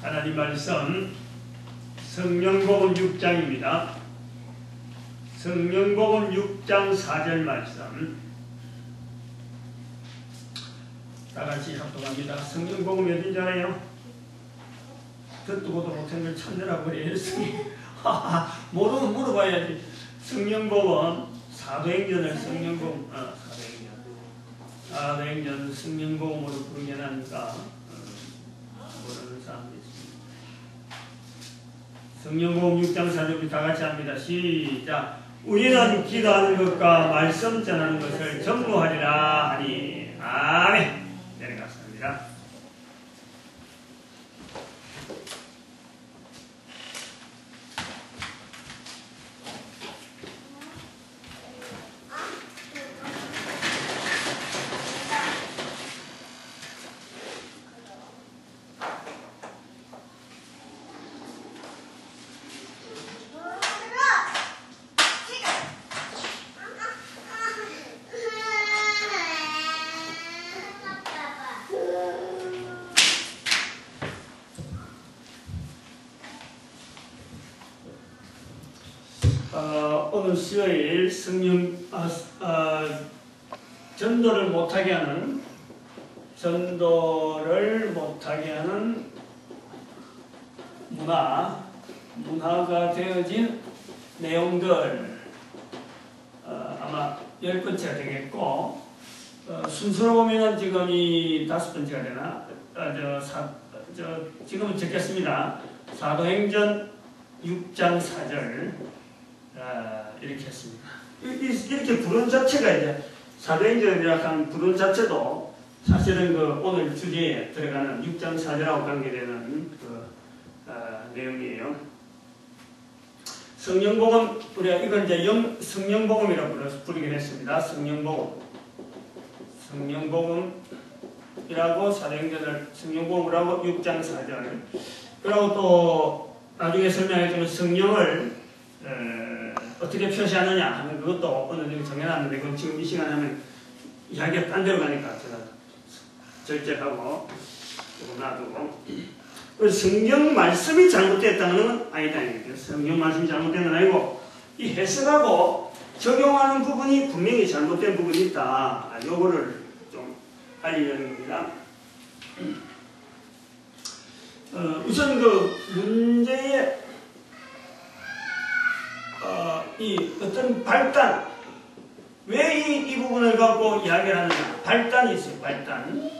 하나님 말씀 성령복음 6장입니다. 성령복음 6장 4절 말씀 다같이 합독합니다. 성령복음 어딘지 알아요? 듣고도 못한 걸 찾느라 그래요. 모르면 물어봐야지. 성령복음 사도행전을 성령복음 사도행전 성령복음으로 부르게 하니까 모르는 사람도 있습니다. 성령복음 6장 4절 다같이 합니다. 시작. 우리는 기도하는 것과 말씀 전하는 것을 전무하리라 하니 아멘. 내려갔습니다. 오늘 수요일 성령 전도를 못하게 하는 문화가 되어진 내용들 아마 10번째가 되겠고 순서로 보면 지금 이 5번째가 되나 지금은 적겠습니다. 사도행전 6장 4절 이렇게 했습니다. 이렇게 부른 자체가 이제 사도행전이라는 부른 자체도 사실은 그 오늘 주제에 들어가는 6장 4절하고 관계되는 내용이에요. 성령복음 우리가 이건 이제 성령복음이라고 부르긴 했습니다. 성령복음이라고 사도행전을 성령복음을 하고 6장 4절 그리고 또 나중에 설명해주는 성령을 어떻게 표시하느냐 하는 그것도 어느 정도 정해놨는데 그건 지금 이 시간에 하면 이야기가 딴 데로 가니까 제가 절제하고 놔두고 성경 말씀이 잘못됐다는 건 아니다. 성경 말씀이 잘못된 건 아니고 이 해석하고 적용하는 부분이 분명히 잘못된 부분이 있다. 요거를 좀 알리려는 겁니다. 우선 그 문제의 이 어떤 발단, 왜 이 부분을 갖고 이야기를 하느냐, 발단이 있어요. 발단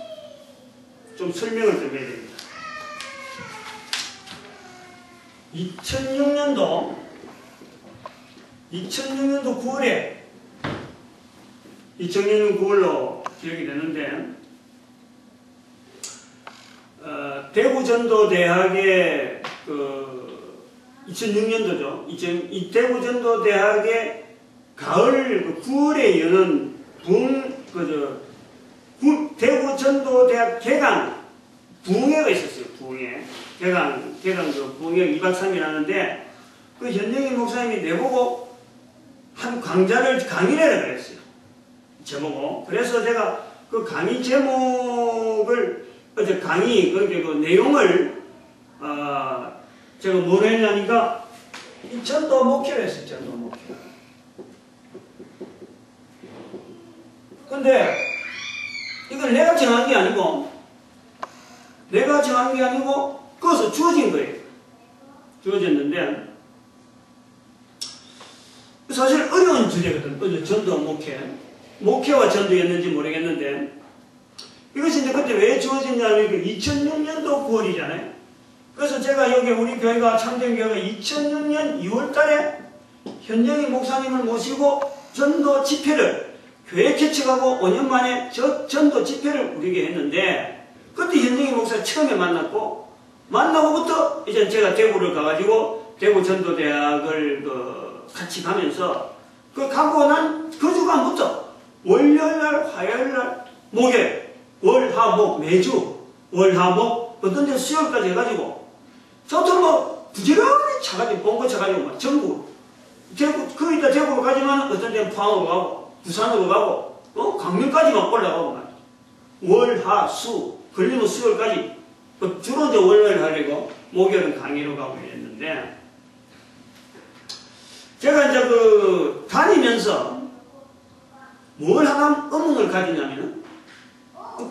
좀 설명을 좀 해야 됩니다. 2006년도 9월에 2006년 9월로 기억이 되는데 대구전도대학의 2006년도죠. 이 대구전도대학의 가을 9월에 여는 대구전도대학 개강 부흥회가 있었어요. 개강 부흥회 2박 3일 하는데 그 현영일 목사님이 내보고 한 강의를 그랬어요. 제목으로. 그래서 제가 그 강의 제목을 어제 강의 그 내용을 제가 뭐로 했냐니까 전도 목회를 했어요. 전도 목회. 근데 이걸 내가 정한 게 아니고 그것을 주어진 거예요. 주어졌는데 사실 어려운 주제거든. 전도 목회와 전도였는지 모르겠는데 이것이 이제 그때 왜 주어졌냐면 2006년도 9월이잖아요. 그래서 제가 여기 우리 교회가 참전교회가 2006년 2월 달에 현영희 목사님을 모시고 전도 집회를 교회 개척하고 5년 만에 전도 집회를 우리에게 했는데 그때 현영희 목사 처음에 만나고부터 이제 제가 대구를 가가지고 대구 전도대학을 같이 가면서 가고 난 그 주간부터 월요일날, 화요일날, 목요일, 월화목 매주 월화목 어떤 데 수요일까지 해가지고 저도 부지런히 차가지고 본거 차가지고 막 전국 거기다 대구로 가지만 어떤 데는 포항으로 가고 부산으로 가고 강릉까지만 올라가고 월, 하, 수 걸리면 수요일까지 주로 이제 월요일 하려고 목요일은 강의로 가고 이랬는데, 제가 이제 다니면서 뭘 하나 의문을 가지냐면은,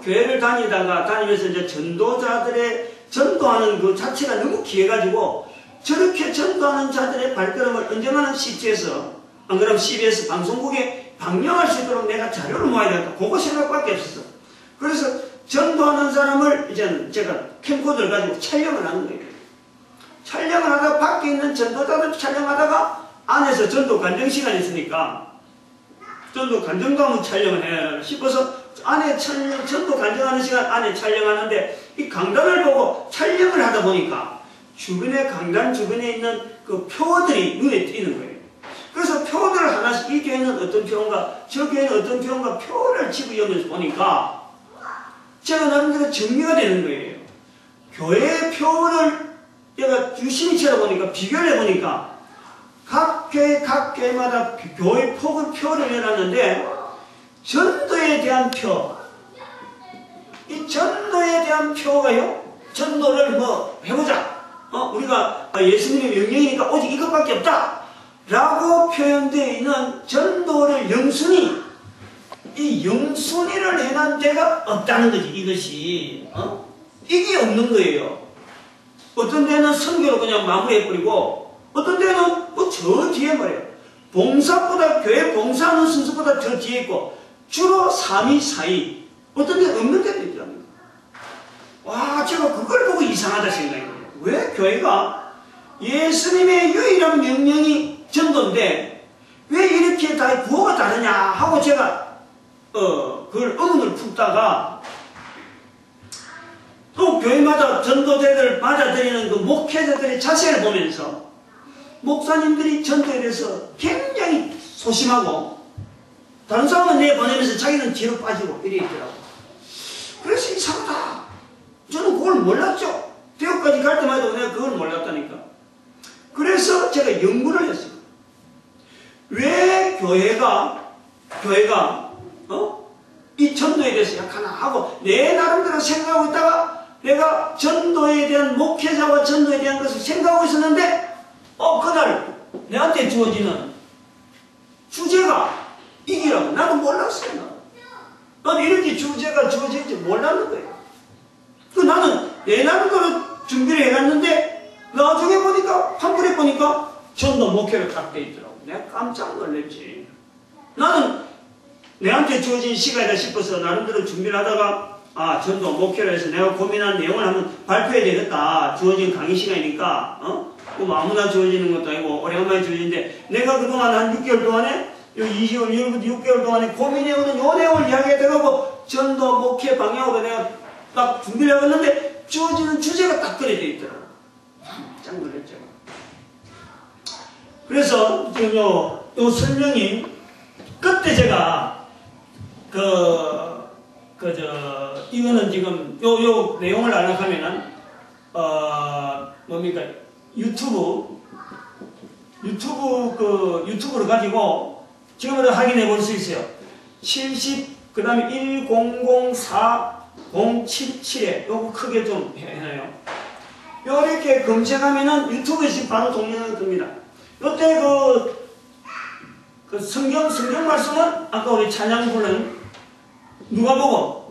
교회를 다니면서 이제 전도자들의 전도하는 그 자체가 너무 귀해가지고, 저렇게 전도하는 자들의 발걸음을 언젠가는 CT에서, 안 그러면 CBS 방송국에 방영할 수 있도록 내가 자료를 모아야 되겠다. 그거 생각밖에 없었어. 그래서 전도하는 사람을 이제 제가 캠코더를 가지고 촬영을 하는 거예요. 촬영을 하다가 밖에 있는 전도자들 촬영하다가 안에서 전도 간증 시간이 있으니까 전도 간증도 한번 촬영을 해 싶어서 안에 전도 간증하는 시간 안에 촬영하는데 이 강단을 보고 촬영을 하다 보니까 주변에 강단 주변에 있는 그 표들이 눈에 띄는 거예요. 그래서 표들을 하나씩 이 교회는 어떤 표인가 저 교회는 어떤 표인가 표를 집어넣으면서 보니까 제가 나름대로 정리가 되는 거예요. 교회의 표를 제가 유심히 찾아보니까 비교를 해보니까 각 교회마다 교회 표를 해놨는데 전도에 대한 표, 이 전도에 대한 표가요, 전도를 뭐 해보자. 우리가 예수님의 명령이니까 오직 이것밖에 없다. 라고 표현되어 있는 전도를 영순위, 이 영순위를 해놓은 데가 없다는 거지, 이것이. 이게 없는 거예요. 어떤 데는 선교로 그냥 마무리해버리고, 어떤 데는 저 뒤에 말이에요. 봉사보다, 교회 봉사하는 순서보다 저 뒤에 있고, 주로 3위, 4위. 어떤 데는 없는 데도 있더랍니다. 와, 제가 그걸 보고 이상하다 생각해요. 왜 교회가 예수님의 유일한 명령이 전도인데, 왜 이렇게 다 구호가 다르냐 하고 제가, 그걸 의문을 품다가, 또 교회마다 전도자들 맞아들이는 그 목회자들의 자세를 보면서 목사님들이 전도에 대해서 굉장히 소심하고 다른 사람은 내보내면서 자기는 뒤로 빠지고 이래 있더라고. 그래서 이상하다. 저는 그걸 몰랐죠. 대학까지 갈 때마다 내가 그걸 몰랐다니까. 그래서 제가 연구를 했어요. 왜 교회가 이 전도에 대해서 약하나 하고 내 나름대로 생각하고 있다가 내가 전도에 대한 목회자와 전도에 대한 것을 생각하고 있었는데 그날 내한테 주어지는 주제가 이기라고. 나도 몰랐어요. 나는 이렇게 주제가 주어질지 몰랐는 거예요. 나는 내 나름대로 준비를 해놨는데 나중에 보니까 판물에 보니까 전도 목회를 딱 돼 있더라고. 내가 깜짝 놀랐지. 나는 내한테 주어진 시간이다 싶어서 나름대로 준비를 하다가 전도 목회를 해서 내가 고민한 내용을 한번 발표해야 되겠다. 주어진 강의 시간이니까 뭐 아무나 주어지는 것도 아니고 오래간만에 주어지는데 내가 그동안 한 6개월 동안에 2개월 6개월 동안에 고민해오는 요 내용을 이야기해가지고 전도 목회 방향으로 내가 딱 준비를 해왔는데 주어지는 주제가 딱 그려져 있더라고. 깜짝 놀랐죠. 그래서 지금 요 설명이 그때 제가 이거는 지금 요 내용을 알려고 하면은 뭡니까 유튜브를 가지고 지금부터 확인해 볼 수 있어요. 70 그 다음에 1004077에 요거 크게 좀 해놔요. 요렇게 검색하면은 유튜브에 지금 바로 동영상이 뜹니다. 요때 그 성경 말씀은 아까 우리 찬양 부른 누가복음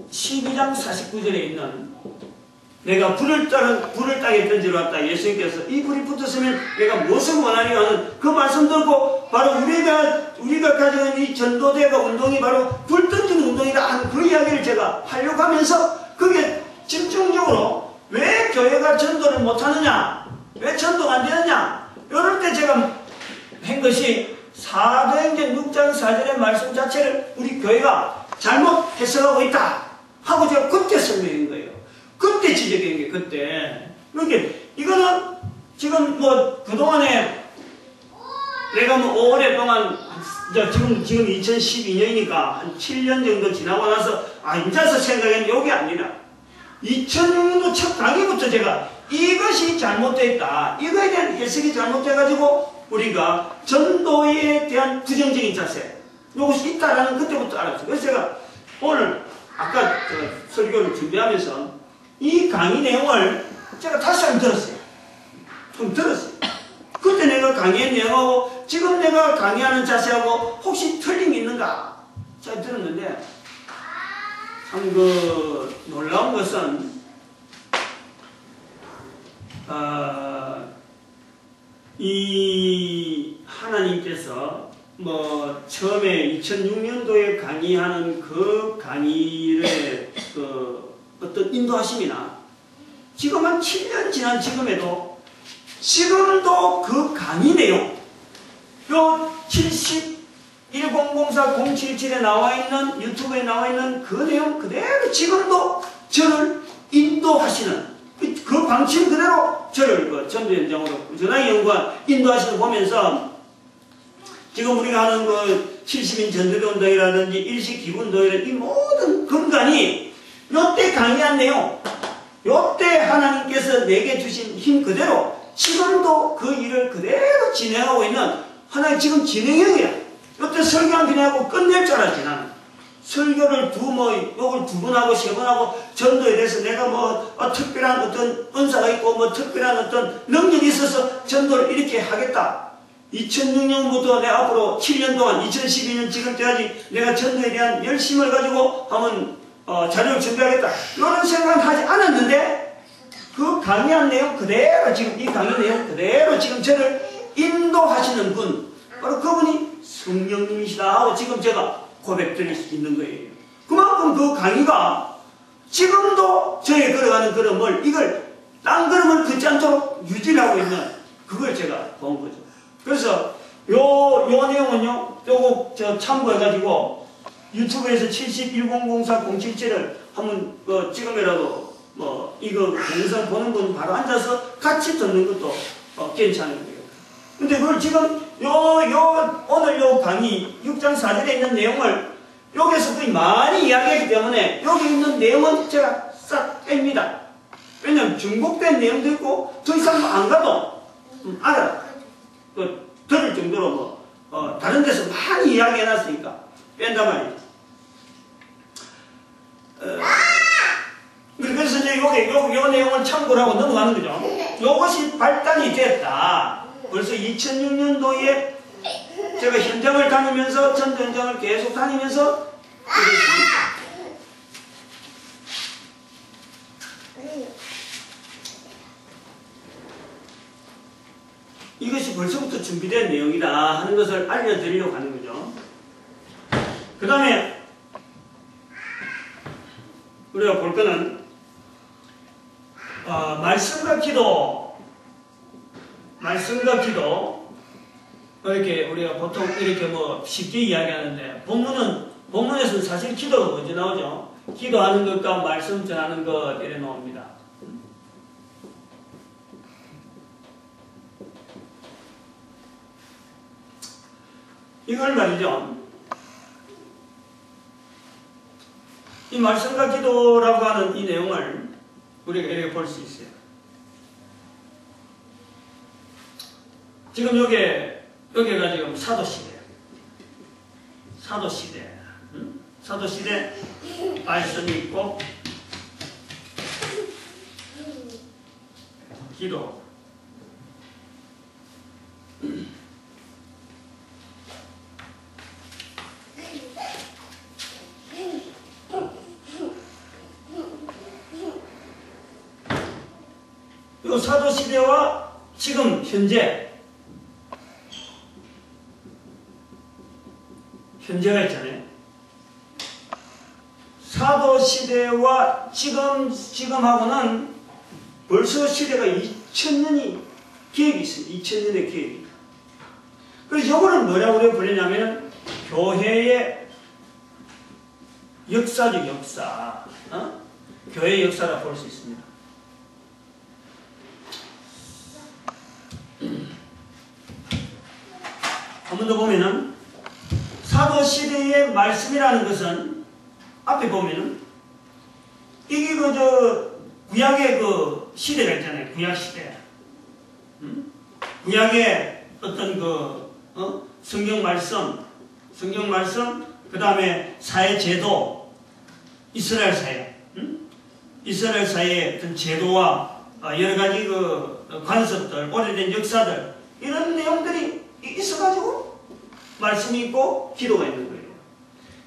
12장 49절에 있는 내가 불을 땅에 던지러 왔다. 예수님께서 이 불이 붙었으면 내가 무엇을 원하니 하는 그 말씀 듣고 바로 우리가 가지고 있는 이 전도대가 운동이 바로 불 던지는 운동이다 하는 그 이야기를 제가 하려고 하면서 그게 집중적으로 왜 교회가 전도를 못하느냐, 왜 전도가 안 되느냐, 이럴 때 제가 한 것이 사도행전 6장 4절의 말씀 자체를 우리 교회가 잘못 해석하고 있다 하고 제가 그때 설명한 거예요. 그때 지적한 게 그때. 그러니까 이거는 지금 뭐 그동안에 내가 뭐 오랫동안 지금 2012년이니까 한 7년 정도 지나고 나서 앉아서 생각했는데 이게 아니라 2006년도 첫 강의부터 제가 이것이 잘못되어 있다. 이거에 대한 해석이 잘못돼가지고 우리가 전도에 대한 부정적인 자세 이것이 있다라는 그때부터 알았어요. 그래서 제가 오늘 아까 설교를 준비하면서 이 강의 내용을 제가 다시 한번 들었어요. 좀 들었어요. 그때 내가 강의한 내용하고 지금 내가 강의하는 자세하고 혹시 틀림이 있는가? 잘 들었는데 참 놀라운 것은 이 하나님께서 처음에 2006년도에 강의하는 그 강의의 어떤 인도하심이나 지금 한 7년 지난 지금에도 지금도 그 강의 내용 요 701004-077에 나와 있는 유튜브에 나와 있는 그 내용 그대로 지금도 저를 인도하시는 그 방침 그대로 저를 전도 현장으로 전화의 연구원 인도하시는 거 보면서 지금 우리가 하는 70인 전도대 운동이라든지 일식 기부 운동이라든지 이 모든 근간이 요때 강의한 내용 요때 하나님께서 내게 주신 힘 그대로 지금도 그 일을 그대로 진행하고 있는 하나님 지금 진행형이야. 요때 설교한 그냥 하고 끝낼 줄 알았지 나는. 설교를 욕을 2번 하고 3번 하고 전도에 대해서 내가 특별한 어떤 은사가 있고 특별한 어떤 능력이 있어서 전도를 이렇게 하겠다. 2006년부터 내 앞으로 7년 동안 2012년 지금까지 내가 전도에 대한 열심을 가지고 한번 자료를 준비하겠다. 이런 생각은 하지 않았는데 그 강의한 내용 그대로 지금 이 강의 내용 그대로 지금 저를 인도하시는 분 바로 그분이 성령님이시다 하고 지금 제가 고백드릴 수 있는 거예요. 그만큼 그 강의가 지금도 저의 걸어가는 걸음을 이걸 딴 걸음을 긋지 않도록 유지하고 있는 그걸 제가 본 거죠. 그래서 요 내용은요 요거 참고해가지고 유튜브에서 701004-077을 한번 지금이라도 이거 영상 보는 분 바로 앉아서 같이 듣는 것도 괜찮은 거예요. 근데 그걸 지금 오늘 요 강의 6장 4절에 있는 내용을 여기서 거의 많이 이야기하기 때문에 여기 있는 내용은 제가 싹 뺍니다. 왜냐면 중복된 내용도 있고 더 이상 안 가도 알아. 들을 정도로 다른 데서 많이 이야기해놨으니까 뺀단 말이에요. 그래서 이제 요 내용을 참고를 하고 넘어가는 거죠. 요것이 발단이 됐다. 벌써 2006년도에 제가 현장을 다니면서 전도 현장을 계속 다니면서 이것이 벌써부터 준비된 내용이다 하는 것을 알려드리려고 하는 거죠. 그 다음에 우리가 볼 거는 말씀과 기도 이렇게 우리가 보통 이렇게 쉽게 이야기하는데 본문에서는 사실 기도가 먼저 나오죠. 기도하는 것과 말씀 전하는 것 이래 나옵니다. 이걸 말이죠. 이 말씀과 기도라고 하는 이 내용을 우리가 이렇게 볼 수 있어요. 지금 여기가 지금 사도시대예요. 사도시대. 사도시대 말씀이 있고 기도. 이 사도시대와 지금 현재가 있잖아요. 사도시대와 지금하고는 벌써 시대가 2000년이 기획이 있습니다. 2000년의 기획이. 그래서 이거는 뭐라고 불리냐면 교회의 역사적 역사. 교회의 역사라 볼 수 있습니다. 한 번 더 보면은 사도시대의 말씀이라는 것은 앞에 보면은 이게 구약의 시대가 있잖아요. 구약시대. 구약의 어떤 성경 말씀, 그 다음에 사회 제도, 이스라엘 사회, 이스라엘 사회의 어떤 제도와 여러 가지 그 관습들, 오래된 역사들, 이런 내용들이 있어가지고 말씀이 있고 기도가 있는 거예요.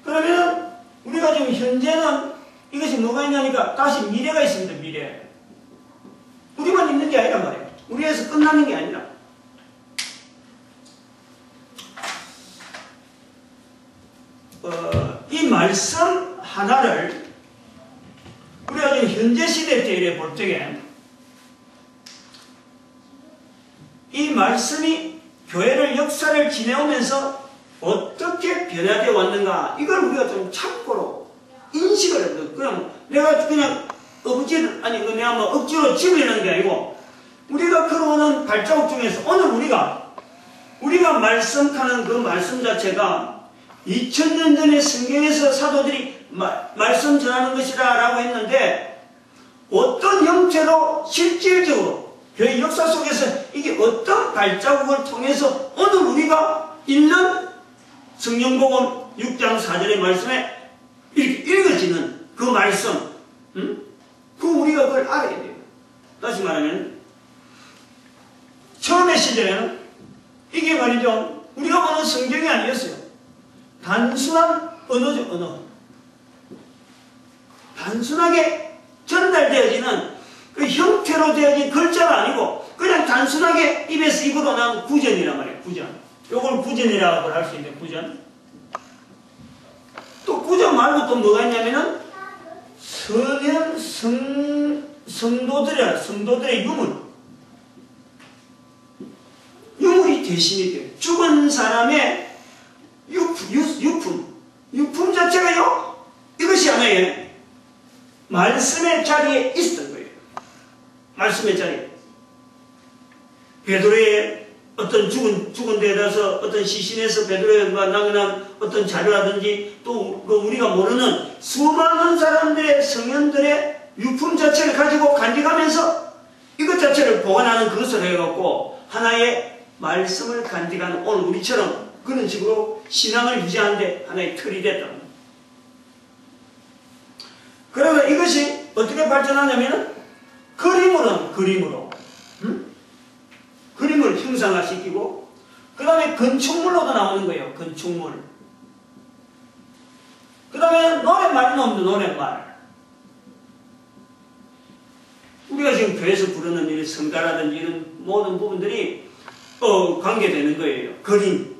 그러면 우리가 지금 현재는 이것이 뭐가 있냐니까 다시 미래가 있습니다. 미래. 우리만 있는 게 아니란 말이에요. 우리에서 끝나는 게 아니라. 이 말씀 하나를 우리가 지금 현재 시대 때에 볼 적에 이 말씀이 교회를 역사를 지내오면서 어떻게 변화되어 왔는가 이걸 우리가 좀 참고로 인식을 해야 돼요. 그냥 내가 그냥 내가 뭐 억지로 집으려는 게 아니고 우리가 걸어오는 발자국 중에서 오늘 우리가 말씀하는 그 말씀 자체가 2000년 전에 성경에서 사도들이 말씀 전하는 것이다 라고 했는데 어떤 형태로 실질적으로 교회 역사 속에서 이게 어떤 발자국을 통해서 오늘 우리가 읽는 성경복음 6장 4절의 말씀에 이렇게 읽어지는 그 말씀, 그 우리가 그걸 알아야 돼요. 다시 말하면 처음의 시절에는 이게 말이죠. 우리가 보는 성경이 아니었어요. 단순한 언어죠, 언어. 단순하게 전달되어지는 그 형태로 되어진 글자가 아니고 그냥 단순하게 입에서 입으로 나온 구전이란 말이에요. 구전. 요걸 구전이라고 할 수 있는데 구전. 또 구전 말고 또 뭐가 있냐면은 성도들의 유물이 대신이 돼요. 죽은 사람의 유품 자체가요, 이것이 하나의 말씀의 자리에 있었던 거예요. 말씀의 자리에. 베드로의 어떤 죽은 데에서 어떤 시신에서 베드로가 남겨난 어떤 자료라든지 또 우리가 모르는 수많은 사람들의 성현들의 유품 자체를 가지고 간직하면서 이것 자체를 보관하는 그것을 해갖고 하나의 말씀을 간직하는 오늘 우리처럼 그런 식으로 신앙을 유지하는데 하나의 틀이 됐다. 그러나 이것이 어떻게 발전하냐면 그림으로 그림을 형상화시키고 그 다음에 건축물로도 나오는 거예요. 건축물. 그 다음에 노랫말이 나옵니다. 노랫말. 우리가 지금 교회에서 부르는 이런 성가라든지 이런 모든 부분들이 관계되는 거예요. 그림.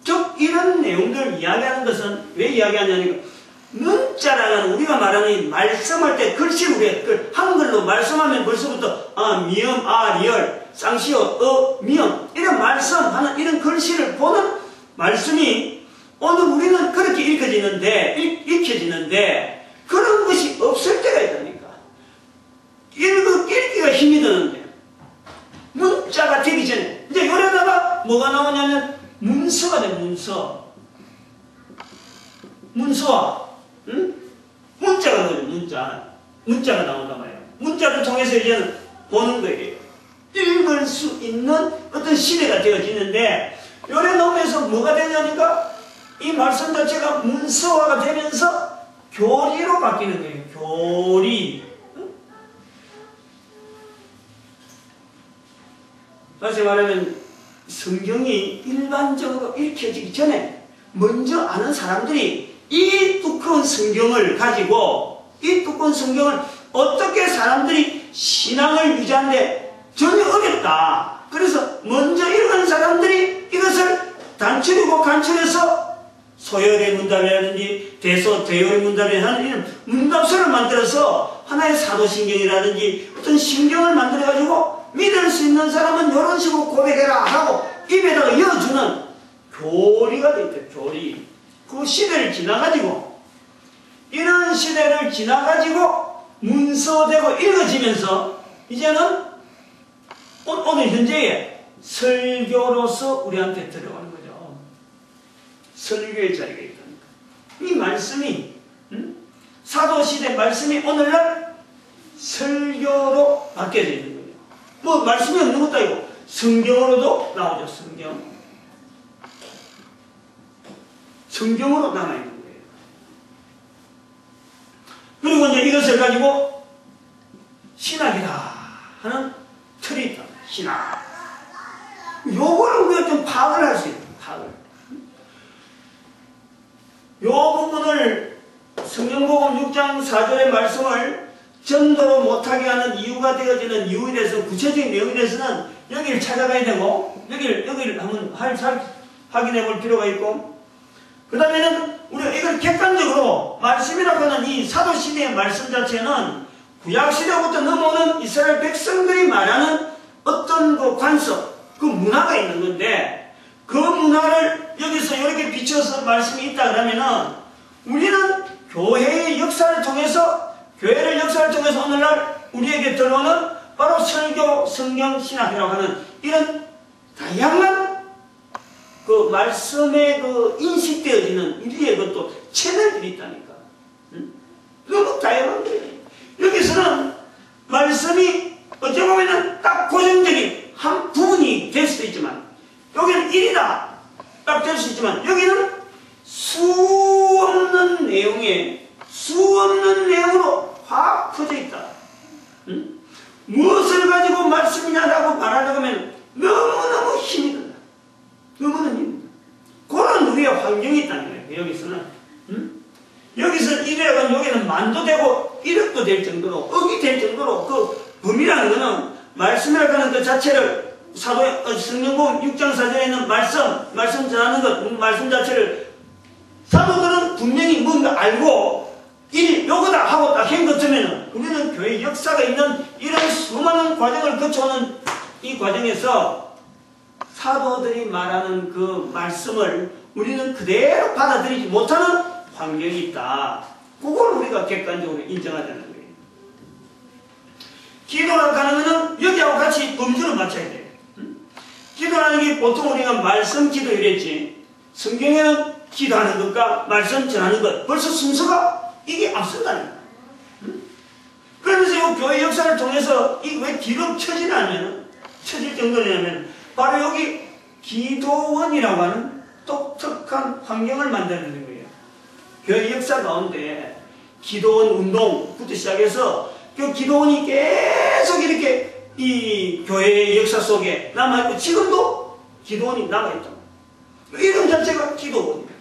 즉 이런 내용들을 이야기하는 것은 왜 이야기하냐니까 문자라는 우리가 말하는 이 말씀할 때 글씨 우리가 한글로 말씀하면 벌써부터 미음, 리얼, 쌍시오, 미음 이런 말씀하는 이런 글씨를 보는 말씀이 오늘 우리는 그렇게 읽혀지는데 그런 것이 없을 때가 있다니까. 읽기가 힘이 드는데 문자가 되기 전에 이제 여기다가 뭐가 나오냐면 문서가 돼. 문서와 문자가 나오죠. 문자가 나온단 말이에요. 문자를 통해서 이제는 보는 거예요. 읽을 수 있는 어떤 시대가 되어지는데 요래 나오면서 뭐가 되냐니까 이 말씀 자체가 문서화가 되면서 교리로 바뀌는 거예요. 교리. 다시 말하면 성경이 일반적으로 읽혀지기 전에 먼저 아는 사람들이 이 두꺼운 성경을 가지고 이 두꺼운 성경을 어떻게 사람들이 신앙을 유지하는데 전혀 어렵다. 그래서 먼저 읽은 사람들이 이것을 단추리고 간추려서 소열의 문답이라든지 대요의 문답이라든지 하는 이런 문답서를 만들어서 하나의 사도신경이라든지 어떤 신경을 만들어가지고 믿을 수 있는 사람은 이런 식으로 고백해라 하고 입에다가 이어주는 교리가 됐대. 교리. 그 시대를 지나가지고 이런 시대를 지나가지고 문서되고 읽어지면서 이제는 오늘 현재의 설교로서 우리한테 들어가는 거죠. 설교의 자리가 있다니까. 이 말씀이 사도시대 말씀이 오늘날 설교로 바뀌어져 있는 거예요. 뭐 말씀이 없는 것도 아니고 성경으로도 나오죠. 성경으로 남아있는 거예요. 그리고 이제 이것을 가지고 신학이다 하는 틀이 있다. 신학. 요거를 우리가 좀 파악을 할 수 있다. 파악을. 요 부분을 성경복음 6장 4절의 말씀을 전도로 못하게 하는 이유가 되어지는 이유에 대해서 구체적인 내용에 대해서는 여기를 찾아가야 되고 여기를 한번 확인해 볼 필요가 있고, 그 다음에는 우리가 이걸 객관적으로 말씀이라고 하는 이 사도시대의 말씀 자체는 구약시대부터 넘어오는 이스라엘 백성들이 말하는 어떤 그 관습, 그 문화가 있는 건데, 그 문화를 여기서 이렇게 비춰서 말씀이 있다 그러면은 우리는 교회의 역사를 통해서, 교회를 역사를 통해서 오늘날 우리에게 들어오는 바로 설교, 성경, 신학이라고 하는 이런 다양한 그 말씀에 그 인식되어지는 우리의 그것도 채널들이 있다니까. 너무 다양한 거예요. 여기서는 말씀이 어찌 보면은 딱 고정적인 한 부분이 될 수도 있지만, 여기는 일이다 딱 될 수 있지만, 여기는 수 없는 내용으로 확 퍼져 있다. 무엇을 가지고 말씀이냐라고 말하려고 하면 너무너무 힘이 든다. 너무너무 힘이 든다. 그런 우리의 환경이 있다는 거예요. 여기서는. 여기서 이래가 여기는 만도 되고 1억도 될 정도로, 억이 될 정도로 그 범위라는 것은 말씀이라고 하는 그 자체를 성경복음 6장 4절에 있는 말씀 전하는 것, 말씀 자체를 사도들은 분명히 뭔가 알고 요거다 하고 딱 한 것쯤에는 우리는 교회 역사가 있는 이런 수많은 과정을 거쳐오는 이 과정에서 사도들이 말하는 그 말씀을 우리는 그대로 받아들이지 못하는 환경이 있다. 그걸 우리가 객관적으로 인정하자는 거예요. 기도라고 하는 것은 여기하고 같이 범주를 맞춰야 돼요. 기도라는 게 보통 우리가 말씀 기도 이랬지, 성경에는 기도하는 것과 말씀 전하는 것, 벌써 순서가 이게 앞선다는 거예요. 그러면서 이 교회 역사를 통해서 이 왜 뒤로 쳐질 정도냐면 바로 여기 기도원이라고 하는 독특한 환경을 만드는 거예요. 교회 역사 가운데 기도원 운동부터 시작해서 그 기도원이 계속 이렇게 이 교회의 역사 속에 남아있고, 지금도 기도원이 남아있다. 이름 자체가 기도원이에요.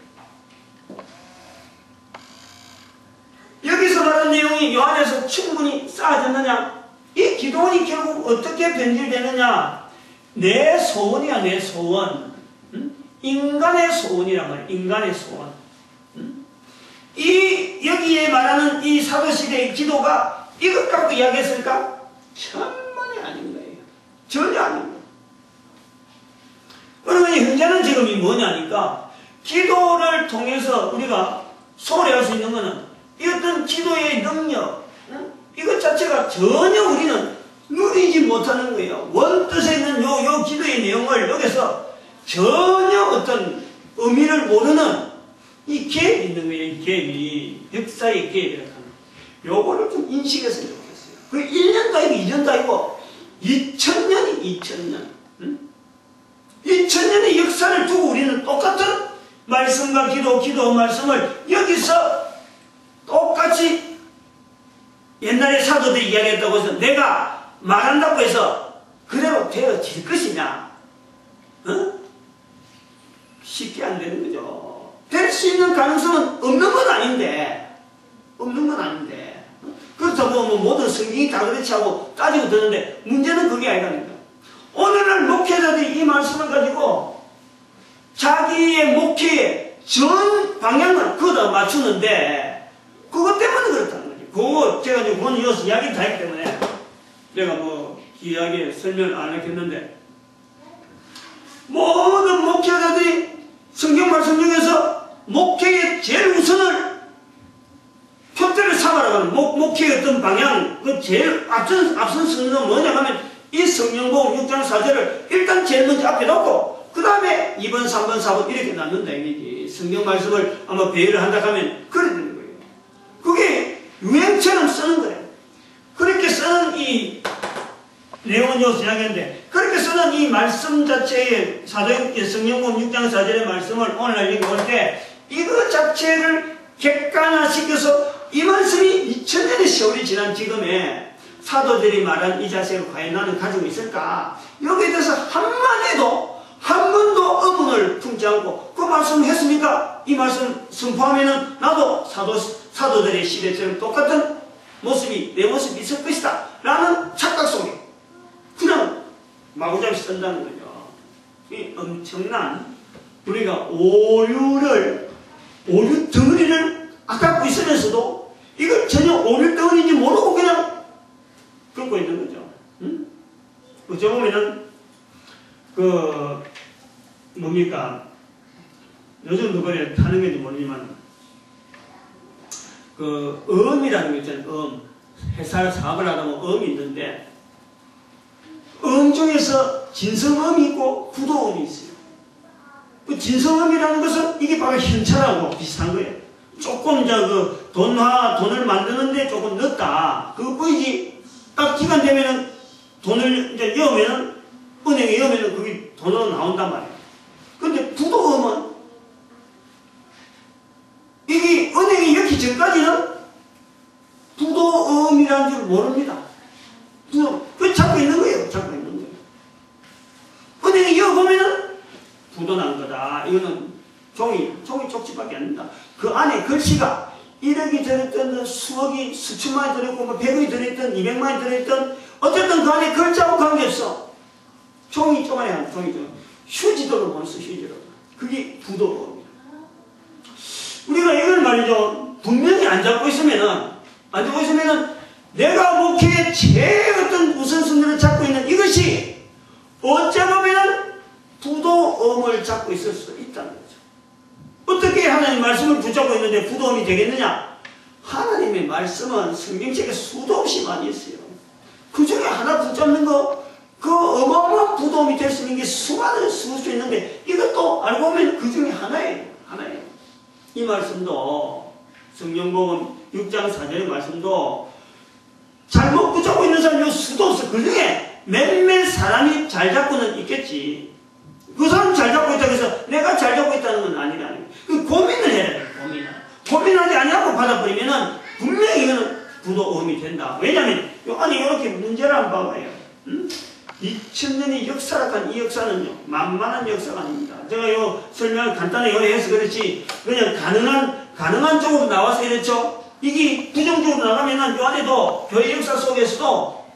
여기서 말하는 내용이 요 안에서 충분히 쌓아졌느냐? 이 기도원이 결국 어떻게 변질되느냐? 내 소원이야, 내 소원. 인간의 소원이란 말이야, 인간의 소원. 여기에 말하는 이 사도시대의 기도가 이것 갖고 이야기했을까? 천만이 아닌 거예요. 전혀 아닌 거예요. 그러면 현재는 지금이 뭐냐니까, 기도를 통해서 우리가 소홀해할 수 있는 것은 이 어떤 기도의 능력, 이것 자체가 전혀 우리는 누리지 못하는 거예요. 원뜻에 있는 요 기도의 내용을 여기서 전혀 어떤 의미를 모르는 이 갭이 있는 거예요. 이 갭이, 역사의 갭이라고 하는. 요거를 좀 인식했으면 좋겠어요. 그 1년도 아니고 2년도 아니고 2000년이 2000년. 2000년의 역사를 두고 우리는 똑같은 말씀과 기도 말씀을 여기서 똑같이 옛날에 사도들이 이야기했다고 해서 내가 말한다고 해서 그대로 되어질 것이냐? 쉽게 안 되는 거죠. 될 수 있는 가능성은 없는 건 아닌데, 그렇다고 뭐 모든 성경이 다 그렇지 하고 따지고 드는데, 문제는 그게 아니라니까. 오늘날 목회자들이 이 말씀을 가지고 자기의 목회의 전 방향을 거기다 맞추는데, 그것 때문에 그렇다는 거지. 그거 제가 지금 오늘 이어서 이야기를 다 했기 때문에 내가 뭐 이야기에 설명을 안 했겠는데, 모든 목회자들이 성경 말씀 중에서 목회의 제일 우선을 표대를 삼아라고 하는 목회의 어떤 방향, 그 제일 앞선 순서는 뭐냐 하면 이 성경복음 6장 4절을 일단 제일 먼저 앞에 놓고 그 다음에 2번, 3번, 4번 이렇게 놨는다 이게 성경 말씀을 아마 배열을 한다 하면 그래 되는 거예요. 그게 유행처럼 쓰는 거예요. 그렇게 쓰는 이 내용은 여기서 이야기했는데, 그렇게 쓰는 이 말씀 자체의 성경복음 6장 4절의 말씀을 오늘날 여기 올 때 이거 자체를 객관화시켜서 이 말씀이 2000년의 세월이 지난 지금에 사도들이 말한 이 자세를 과연 나는 가지고 있을까? 여기에 대해서 한마디도 한 번도 의문을 품지 않고 그 말씀을 했습니까? 이 말씀 선포하면은 나도 사도들의 시대처럼 똑같은 모습이 내 모습이 있을 것이다 라는 착각 속에 그냥 마구잡이 쓴다는 거죠. 이 엄청난 우리가 오류 덩어리를 갖고 있으면서도 이걸 전혀 오류 덩어리인지 모르고 그냥 긁고 있는 거죠. 응? 어찌 보면은 뭡니까 요즘도 그래 타는 건지 모르지만 음이라는 거 있잖아요. 회사 사업을 하다 보면 음이 있는데 음 중에서 진성음이 있고 구도음이 있어요. 그 진성음이라는 것은 이게 바로 현찰하고 비슷한 거예요. 조금 이제 돈을 만드는데 조금 늦다. 그거 보이지? 딱 기간 되면은 돈을 이제 여으면은 은행에 여으면은 그게 돈으로 나온단 말이에요. 근데 부도음은 이게 은행이 이렇게 전까지는 부도음이라는 줄 모릅니다. 그거 잡고 있는 거예요. 잡고 있는 거예요. 은행에 여어보면은 부도 난 거다. 이거는 종이 쪽지밖에 안 된다. 그 안에 글씨가 1억이 들어있던 수억이 수천만이 들어있고 뭐 100억이 들어있던 200만이 들어있던 어쨌든 그 안에 글자하고 관계없어. 종이 조그만해 한 종이 좀 휴지도를 못 써. 휴지로. 그게 부도입니다. 우리가 이걸 말이죠. 분명히 안 잡고 있으면은 내가 목회의 제일 어떤 우선순위를 잡고 있는 이것이 어쩌면은 부도음을 잡고 있을 수 있다는 거죠. 어떻게 하나님 말씀을 붙잡고 있는데 부도음이 되겠느냐? 하나님의 말씀은 성경책에 수도 없이 많이 있어요. 그 중에 하나 붙잡는 거, 그 어마어마한 부도음이 될 수 있는 게 수많은 수 있는데 이것도 알고 보면 그 중에 하나예요. 이 말씀도 성경복음 6장 4절의 말씀도 잘못 붙잡고 있는 사람이 수도 없어. 그 중에 몇몇 사람이 잘 잡고는 있겠지. 그 사람 잘 잡고 있다고 해서 내가 잘 잡고 있다는 건 아니라는 거예요. 그 고민을 해야 돼요. 고민하지 아니하고 받아버리면은 분명히 이거는 부도음이 된다. 왜냐하면 아니 이렇게 문제를 한번 봐봐요. 2000년이 역사락한 이 역사는요 만만한 역사가 아닙니다. 제가 요 설명을 간단하게 해서 그렇지 그냥 가능한 쪽으로 나와서 이랬죠. 이게 부정적으로 나가면은 요 안에도 교회 역사 속에서도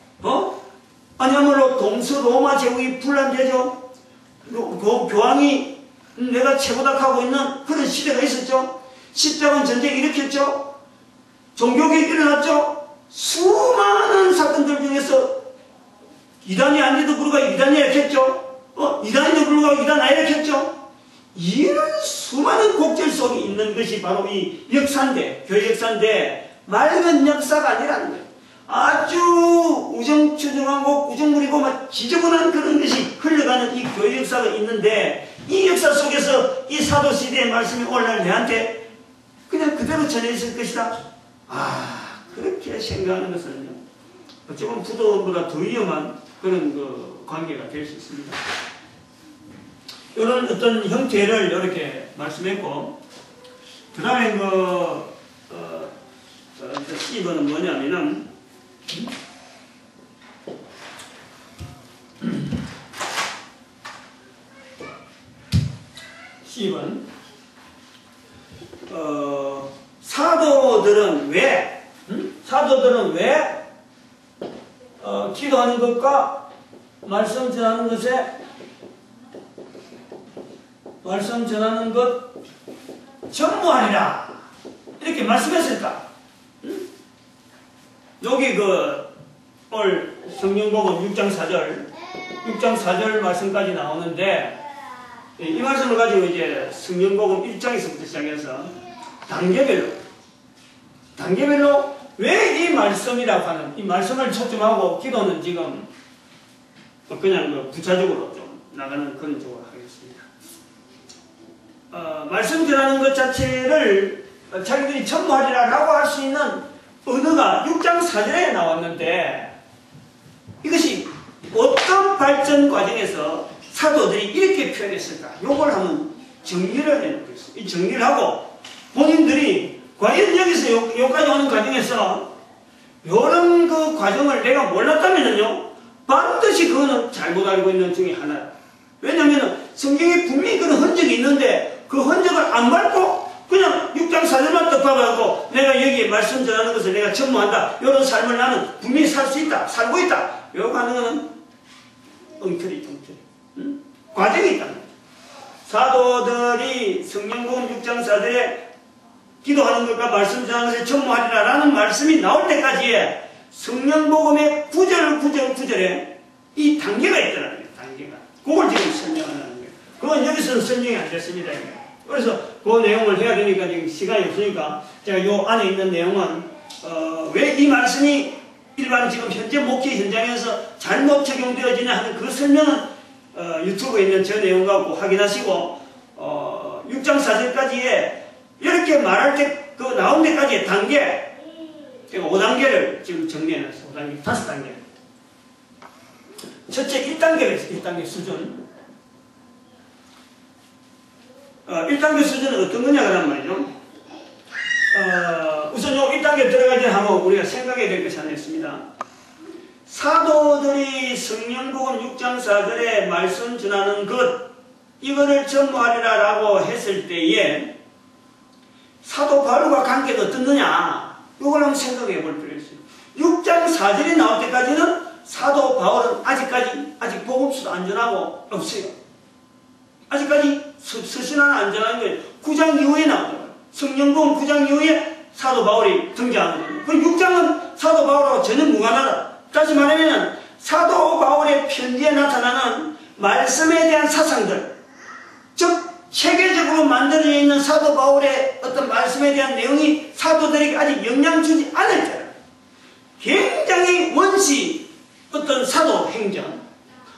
아니야말로 동서로마 제국이 분란되죠. 그 교황이 내가 최고다 하고 있는 그런 시대가 있었죠. 십자군 전쟁이 일으켰죠. 종교개혁이 일어났죠. 수많은 사건들 중에서 이단이 아닌데도 불구하고 이단이 일으켰죠. 이단인데도 불구하고 이단 일으켰죠. 이런 수많은 곡절 속에 있는 것이 바로 이 역사인데, 교회 역사인데 맑은 역사가 아니라는 거예요. 아주 우정추정하고 우정부리고 막 지저분한 그런 것이 흘러가는 이 교회 역사가 있는데 이 역사 속에서 이 사도시대의 말씀이 오늘날 내한테 그냥 그대로 전해 있을 것이다. 그렇게 생각하는 것은요 어찌 보면 부도보다 더 위험한 그런 관계가 될 수 있습니다. 이런 어떤 형태를 이렇게 말씀했고 그 다음에 C번은 뭐냐면은 C번 사도들은 왜 기도하는 것과 말씀 전하는 것 전무하리라 이렇게 말씀했을까? 여기 오늘 성경복음 6장 4절 말씀까지 나오는데 이 말씀을 가지고 이제 성경복음 1장에서부터 시작해서 단계별로 왜 이 말씀이라고 하는 이 말씀을 초점하고 기도는 지금 그냥 부차적으로 좀 나가는 그런 쪽으로 하겠습니다. 말씀 전하는 것 자체를 자기들이 전무하리라라고 할 수 있는 언어가 6장 4절에 나왔는데 이것이 어떤 발전 과정에서 사도들이 이렇게 표현했을까? 요걸 한번 정리를 해놓겠습니다. 이 정리를 하고 본인들이 과연 여기서 여기까지 오는 과정에서 이런 그 과정을 내가 몰랐다면요, 반드시 그거는 잘못 알고 있는 중에 하나야. 왜냐면 성경에 분명히 그런 흔적이 있는데 그 흔적을 안 밟고 그냥 6장 4절만 떡밥하고 내가 여기 말씀 전하는 것을 내가 전무한다, 이런 삶을 나는 분명히 살 수 있다, 살고 있다, 이거 하는 거는 엉터리. 과정이 있다. 사도들이 성령복음 6장 4절에 기도하는 것과 말씀 전하는 것을 전무하리라 라는 말씀이 나올 때까지의 성령복음의 구절에 이 단계가 있더라고요. 단계가. 그걸 지금 설명하는 거예요. 그건 여기서는 설명이 안 됐습니다. 그래서 그 내용을 해야 되니까 지금 시간이 없으니까 제가 이 안에 있는 내용은 왜 이 말씀이 일반 지금 현재 목회 현장에서 잘못 적용되어지냐 하는 그 설명은 유튜브에 있는 저 내용 갖고 확인하시고 6장 4절까지의 이렇게 말할 때 그 나온 데까지의 단계, 제가 5단계를 지금 정리해놨어요. 5단계, 5단계. 첫째 1단계가 있어요. 1단계 수준. 1단계 수준은 어떤 거냐고 말이죠. 우선 요 1단계 들어가기 전에 한번 우리가 생각해야 될 것이 하나 있습니다. 사도들이 성령복음 6장 4절에 말씀 전하는 것, 이거를 전무하리라 라고 했을 때에 사도 바울과 관계가 어떻느냐, 이걸 한번 생각해 볼 필요가 있어요. 6장 4절이 나올 때까지는 사도 바울은 아직 복음서도 안 전하고 없어요. 아직까지 서신하는 안 전하는 거예요. 9장 이후에 나오죠. 성령복음 9장 이후에 사도 바울이 등장하는 거예요. 그럼 6장은 사도 바울하고 전혀 무관하다. 다시 말하면 사도 바울의 편지에 나타나는 말씀에 대한 사상들, 즉 체계적으로 만들어져 있는 사도 바울의 어떤 말씀에 대한 내용이 사도들에게 아직 영향 주지 않을 때라. 굉장히 원시 어떤 사도 행전,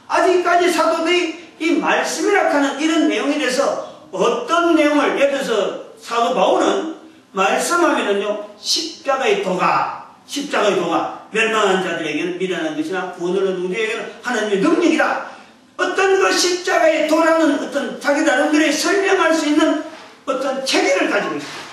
아직까지 사도들이 이 말씀이라 하는 이런 내용에 대해서 어떤 내용을, 예를 들어서 사도 바울은 말씀하면은요, 십자가의 도가 멸망한 자들에게는 미련한 것이나 구원을 얻는 누구에게는 하나님의 능력이다. 어떤 그 십자가의 도라는 어떤 자기 나름대로 설명할 수 있는 어떤 체계를 가지고 있어요.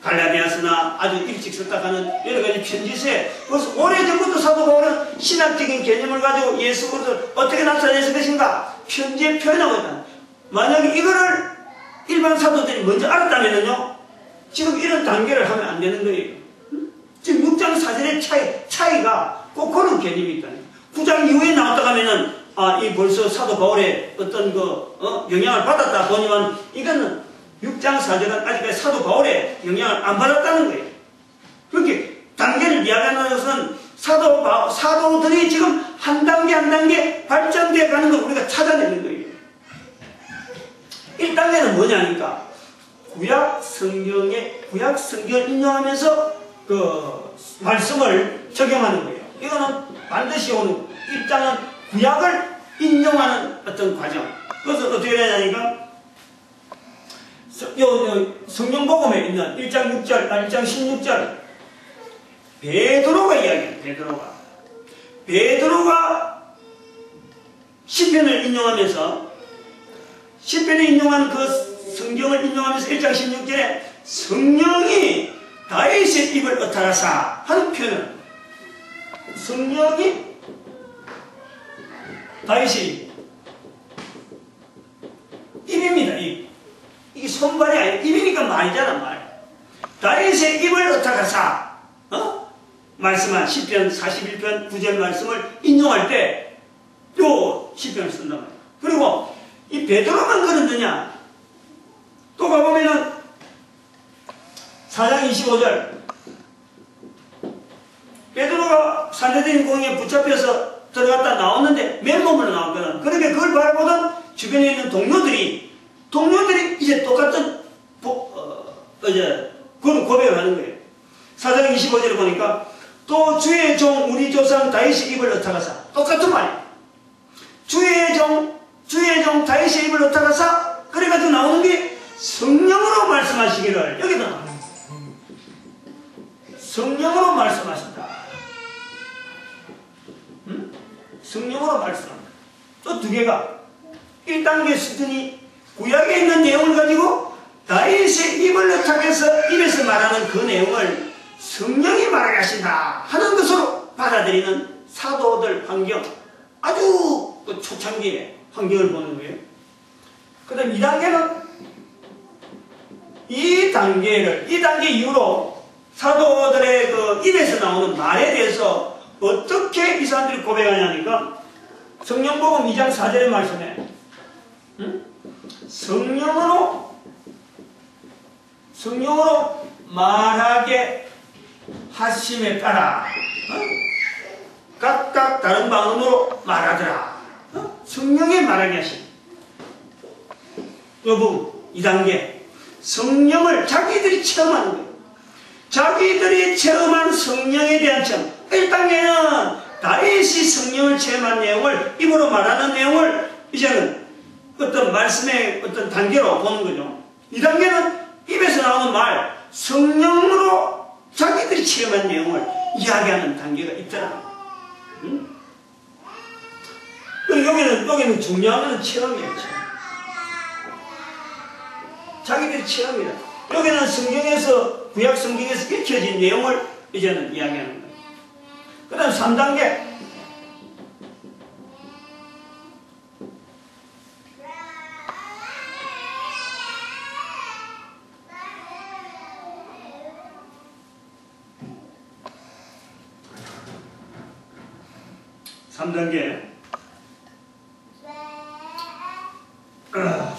갈라디아서나 아주 일찍 썼다가는 여러 가지 편지서에 그래서 오래전부터 사도 바울은 신학적인 개념을 가지고 예수 그리스도를 어떻게 나타냈을 것인가 편지에 표현하고 있다. 만약에 이거를 일반 사도들이 먼저 알았다면요, 지금 이런 단계를 하면 안 되는 거예요. 지금 6장 4절의 차이가 꼭 그런 개념이 있다. 9장 이후에 나왔다 하면은 이 벌써 사도 바울의 어떤 영향을 받았다 보니만 이거는 6장 4절은 아직까지 사도 바울의 영향을 안 받았다는 거예요. 그렇게 단계를 이야기하는 것은 사도들이 지금 한 단계 한 단계 발전되어 가는 걸 우리가 찾아내는 거예요. 1단계는 뭐냐니까 구약 성경을 인용하면서 그 말씀을 적용하는 거예요. 이거는 반드시 오는 1장은 구약을 인용하는 어떤 과정. 그래서 어떻게 되냐니까 성경복음에 있는 1장 6절, 1장 16절 베드로가 이야기해요. 베드로가 시편을 인용하면서 시편에 인용한 그 성경을 인용하면서 1장 16절에 성령이 다윗의 입을 어타라사 하는 표현을, 성령이 다윗의 입입니다. 이게 손발이 아니라 입이니까 말이잖아, 말. 다윗의 입을 어타라사 말씀한 시편 41편 9절 말씀을 인용할 때 요 시편을 쓴단 말이야. 그리고 이 베드로만 그러느냐, 또 가보면은 4장 25절 베드로가 산헤드린 공회에 붙잡혀서 들어갔다 나왔는데 맨몸으로 나왔거든. 그러니까 그걸 바라보던 주변에 있는 동료들이 이제 똑같은 그걸 고백을 하는 거예요. 4장 25절에 보니까 또 주의 종 우리 조상 다윗의 입을 어타가사, 똑같은 말이에요. 주의 종 다윗의 입을 어타가사, 그래가지고 나오는 게 성령으로 말씀하시기를, 여기도 나와요. 성령으로 말씀하신다. 성령으로 말씀한다. 또 두 개가 1단계 수준이 구약에 있는 내용을 가지고 다윗의 입을 어타해서 입에서 말하는 그 내용을 성령이 말하게 하신다 하는 것으로 받아들이는 사도들 환경, 아주 초창기의 환경을 보는 거예요. 그 다음 2단계는 이 단계 이후로 사도들의 그 입에서 나오는 말에 대해서 어떻게 이 사람들이 고백하냐니까 성령복음 2장 4절의 말씀에 성령으로 말하게 하심에 따라 각각 다른 방언으로 말하더라. 성령의 말하게 하심. 여러분 2단계 성령을 자기들이 체험하는 거예요. 자기들이 체험한 성령에 대한 체험. 1단계는 다윗이 성령을 체험한 내용을 입으로 말하는 내용을 이제는 어떤 말씀의 어떤 단계로 보는 거죠. 2단계는 입에서 나오는 말, 성령으로 자기들이 체험한 내용을 이야기하는 단계가 있더라. 응? 여기는 중요한 것은 체험이에요. 체험. 자기들이 체험이다. 여기는 성경에서, 구약 성경에서 익혀진 내용을 이제는 이야기하는 거예요. 그 다음 3단계.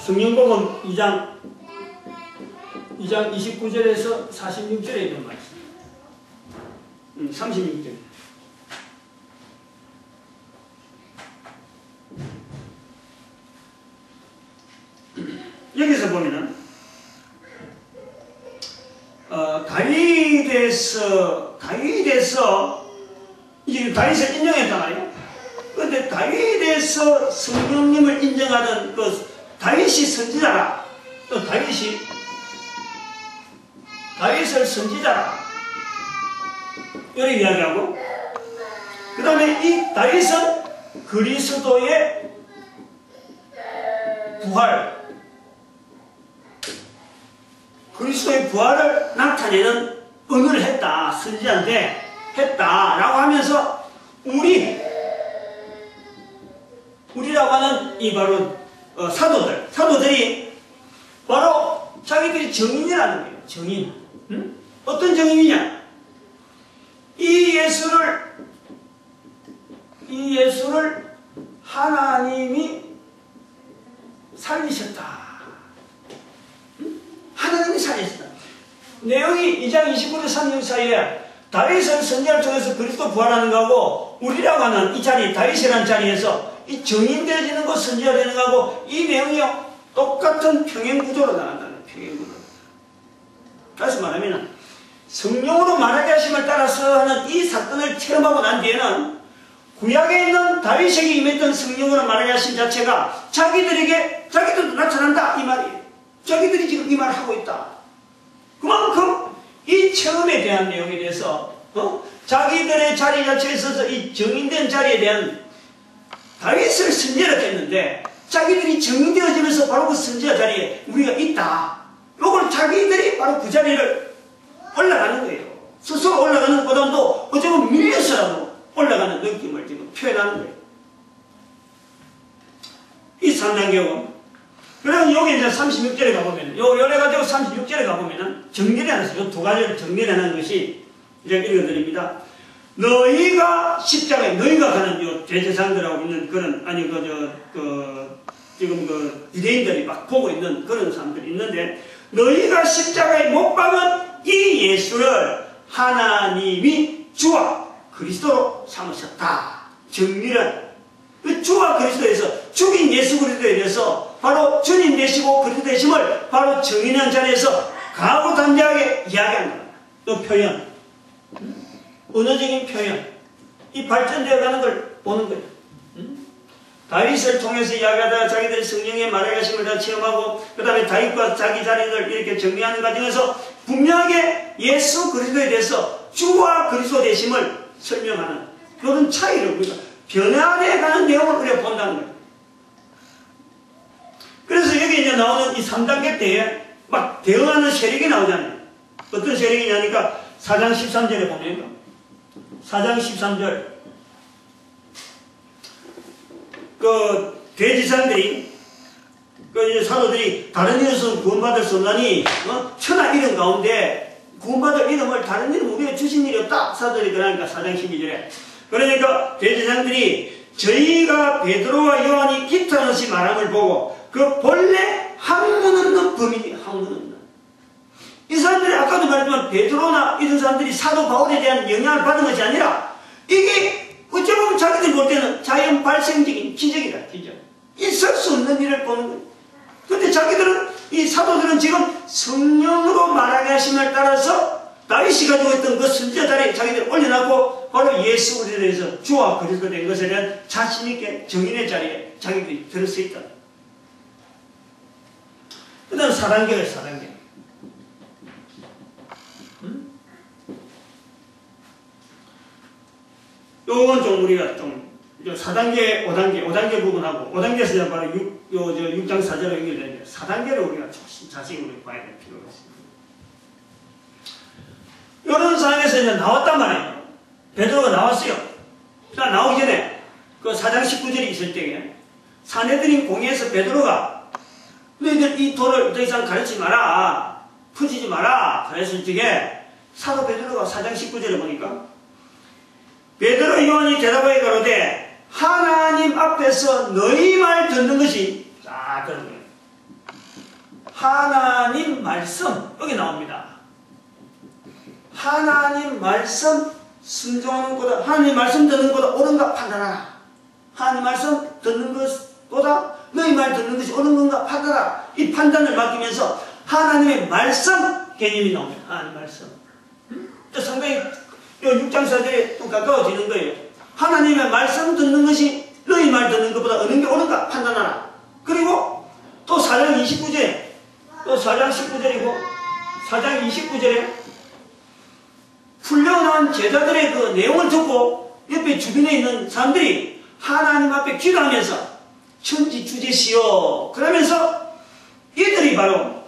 성령복음 2장 29절에서 46절에 있는 말씀. 36절. 여기서 보면은 다윗에서 이제 다윗을 인정했단 말이에요. 그런데 다윗에서 성령님을 인정하던 그 다윗이 선지자라. 또 다윗을 선지자라. 이렇게 이야기하고, 그 다음에 이 다윗은 그리스도의 그리스도의 부활을 나타내는 언어를 했다. 선지자한테 했다라고 하면서 우리라고 하는 이 바로 사도들이 바로 자기들이 증인이라는 거예요. 증인. 응? 어떤 증인이냐? 이 예수를 하나님이 살리셨다. 응? 하나님이 살리셨다. 내용이 2장 29절 36 사이에 다윗은 선지자를 통해서 그리스도 부활하는 거하고 우리라고 하는 이 자리, 다윗이라는 자리에서 이 증인되어지는 것, 선지자 되는 거하고 이 내용이요 똑같은 평행구조로 나간다는 평행구조. 다시 말하면 성령으로 말하게 하심을 따라서 하는 이 사건을 체험하고 난 뒤에는 구약에 있는 다윗에게 임했던 성령으로 말하게 하신 자체가 자기들도 나타난다 이 말이에요. 자기들이 지금 이 말을 하고 있다. 그만큼 이 체험에 대한 내용에 대해서 자기들의 자리 자체에 있어서 이 증인된 자리에 대한 다윗을 선지자로 했는데 자기들이 증인되어지면서 바로 그 선지자 자리에 우리가 있다. 이걸 자기들이 바로 그 자리를 올라가는 거예요. 스스로 올라가는 것보다도 어쩌면 밀려서라도 올라가는 느낌을 지금 표현하는 거예요. 이 3단계고. 그리고 여기 이제 36절에 가보면, 요래가지고 36절에 가보면은 정리하는 것이, 요 두 가지를 정리하는 것이 이제 읽어드립니다. 너희가 십자가에, 너희가 가는 요 대제사장들하고 있는 그런, 지금 유대인들이 막 보고 있는 그런 사람들이 있는데, 너희가 십자가에 못 박은 이 예수를 하나님이 주와 그리스도로 삼으셨다. 정리를, 그 주와 그리스도에서 죽인 예수 그리스도에 대해서 바로 주님 되시고 그리스도 되심을 바로 정의하는 자리에서 가부담대하게 이야기하는 겁니다. 또 표현, 언어적인 표현, 이 발전되어 가는 걸 보는 거예요. 다윗을 통해서 이야기하다가 자기들이 성령의 말하게 하심을 다 체험하고 그 다음에 다윗과 자기 자리를 이렇게 정리하는 과정에서 분명하게 예수 그리스도에 대해서 주와 그리스도 되심을 설명하는 그런 차이를 우리가 변화되어 가는 내용을 우리가 본다는 거예요. 그래서 여기 이제 나오는 이 3단계 때에 막 대응하는 세력이 나오잖아요. 어떤 세력이냐니까 4장 13절에 보면 4장 13절 그 대지상들이 그 이제 사도들이 다른 이름으로 구원받을 수 없나니 천하 이름 가운데 구원받을 이름을 다른 이름 우리가 주신 일이 없다. 사도들이 그러니까 4장 12절에 그러니까 대지상들이 저희가 베드로와 요한이 기탄없이 말함을 보고 그 본래 학문 없는 범인이 학문 없는 이 사람들이 아까도 말했지만 베드로나 이런 사람들이 사도 바울에 대한 영향을 받은 것이 아니라 이게 어찌 보면 자기들 볼 때는 자연 발생적인 기적이다. 기적. 있을 수 없는 일을 보는 거예요. 근데 자기들은 이 사도들은 지금 성령으로 말하게 하심을 따라서 다윗이 가지고 있던 그 선지자들이 자기들 올려놨고 바로 예수 우리에 대해서 주와 그리스도 된 것에 대한 자신있게 정인의 자리에 자기들이 들어서 있다. 그 다음 4단계가 4단계. 요건 좀 우리가 좀 4단계, 5단계 부분하고 5단계에서 바로 6장 4절로 연결되는데 4단계를 우리가 자세히 우리 봐야 될 필요가 있습니다. 이런 상황에서 이제 나왔단 말이에요. 베드로가 나왔어요. 자, 나오기 전에 그 4장 19절이 있을 때에 사내들인 공회에서 베드로가 너희들 이 돌을 더 이상 가르치지 마라. 퍼지지 마라. 그랬을 적에 사도 베드로가 4장 19절에 보니까 베드로 요한이 대답하여 가로되 하나님 앞에서 너희 말 듣는 것이 자 그런 거예요. 하나님 말씀 여기 나옵니다. 하나님 말씀 순종하는 것보다 하나님 말씀 듣는 것보다 옳은가 판단하라. 하나님 말씀 듣는 것보다 너희 말 듣는 것이 옳은 건가 판단하라. 이 판단을 맡기면서 하나님의 말씀 개념이 나옵니다. 하나님 말씀. 상당히 6장 4절에 또 가까워지는 거예요. 하나님의 말씀 듣는 것이 너희 말 듣는 것보다 어느 게 옳은가 판단하라. 그리고 또 4장 29절에 또 4장 19절이고 4장 29절에 훈련한 제자들의 그 내용을 듣고 옆에 주변에 있는 사람들이 하나님 앞에 기도하면서 천지 주제시여 그러면서 이들이 바로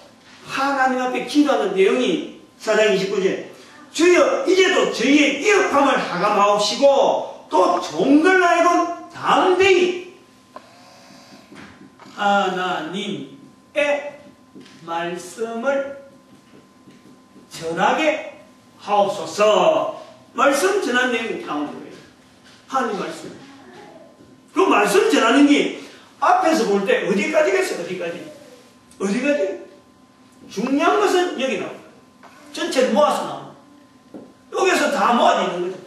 하나님 앞에 기도하는 내용이 4장 29절 주여 이제도 저희의 위협함을 하감하옵시고 또 종들나이건 담대히 하나님의 말씀을 전하게 하옵소서. 말씀 전하는 내용이 나오는 거예요. 하나님 말씀. 그 말씀 전하는 게 앞에서 볼 때 어디까지겠어요? 어디까지? 중요한 것은 여기 나옵니다. 전체를 모아서 나옵니다. 여기서 다 모아져 있는 거죠.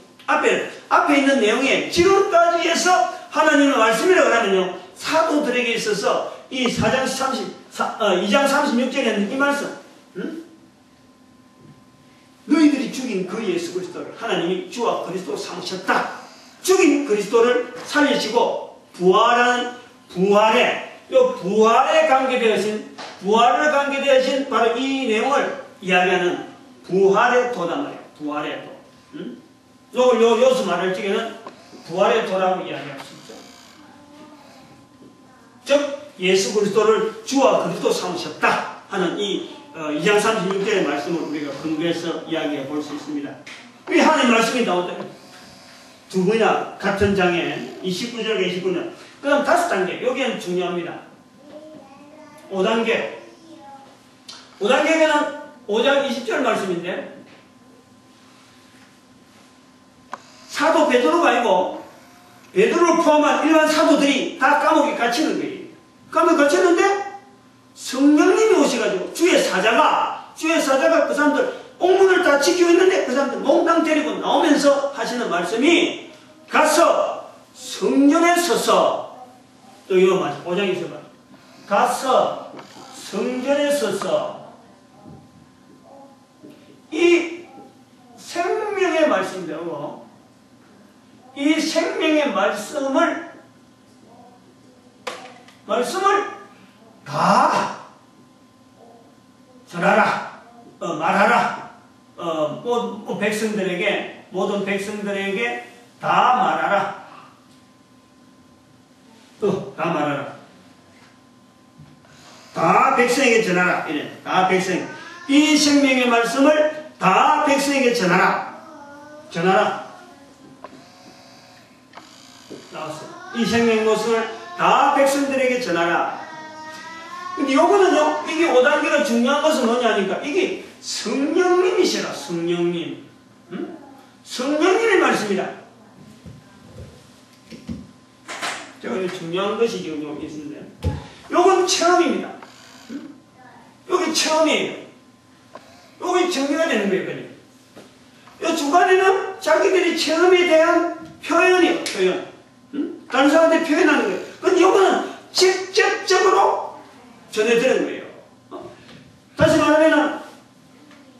앞에 있는 내용에 지금까지 해서 하나님의 말씀이라고 하면요. 사도들에게 있어서 이 2장 36절에 있는 이 말씀. 너희들이 죽인 그 예수 그리스도를 하나님이 주와 그리스도 삼으셨다. 죽인 그리스도를 살리시고 부활에 관계되어진 바로 이 내용을 이야기하는 부활의 도단 말이에요. 부활의 도. 여기서 말할 적에는 부활의 도라고 이야기할 수 있죠. 즉 예수 그리스도를 주와 그리스도 삼으셨다 하는 이 2장 36절의 말씀을 우리가 근거해서 이야기해 볼 수 있습니다. 왜 하나님 말씀이 나오다? 두 번이나 같은 장에 29절과 29절. 그 다음 5단계. 여기는 중요합니다. 5단계. 5단계는 5장 20절 말씀인데 사도 베드로가 아니고 베드로를 포함한 일반 사도들이 다 감옥에 갇히는 거예요. 감옥에 갇혔는데 성령님이 오셔가지고 주의 사자가 그 사람들 옥문을 다 지키고 있는데 그 사람들 몽땅 데리고 나오면서 하시는 말씀이 가서 성전에 서서 또 이거 맞아 5장에 있어봐 가서 성전에 서서 이 생명의 말씀입니다. 이 생명의 말씀을 다 전하라, 말하라, 모든 백성들에게 다 말하라. 다 말하라. 다 백성에게 전하라. 이래. 다 백성. 이 생명의 말씀을 다 다 백성에게 전하라. 전하라. 나왔어요. 이 생명의 모습을 다 백성들에게 전하라. 근데 요거는요, 이게 5단계가 중요한 것은 뭐냐니까, 이게 성령님이시라, 성령님. 응? 성령님의 말씀이다. 제가 중요한 것이 지금 여기 있는데, 요건 체험입니다. 응? 여기 체험이에요. 여기 정리가 되는 거예요, 그냥. 요 주간에는 자기들이 체험에 대한 표현이에요, 표현. 응? 다른 사람한테 표현하는 거예요. 근데 요거는 직접적으로 전해드리는 거예요. 다시 말하면은,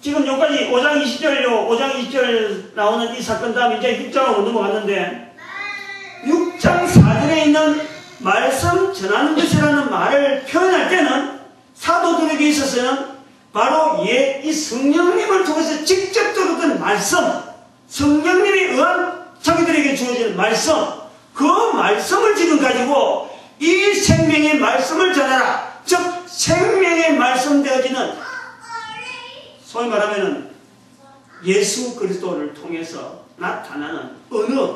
지금 여기까지 5장 20절 나오는 이 사건 다음에 이제 6장으로 넘어갔는데, 6장 4절에 있는 말씀 전하는 것이라는 말을 표현할 때는 사도들에게 있어서는 바로 이 성령님을 통해서 직접 들었던 말씀, 성령님에 의한 자기들에게 주어지는 말씀, 그 말씀을 지금 가지고 이 생명의 말씀을 전하라. 즉 생명의 말씀되어지는, 소위 말하면 예수 그리스도를 통해서 나타나는 언어,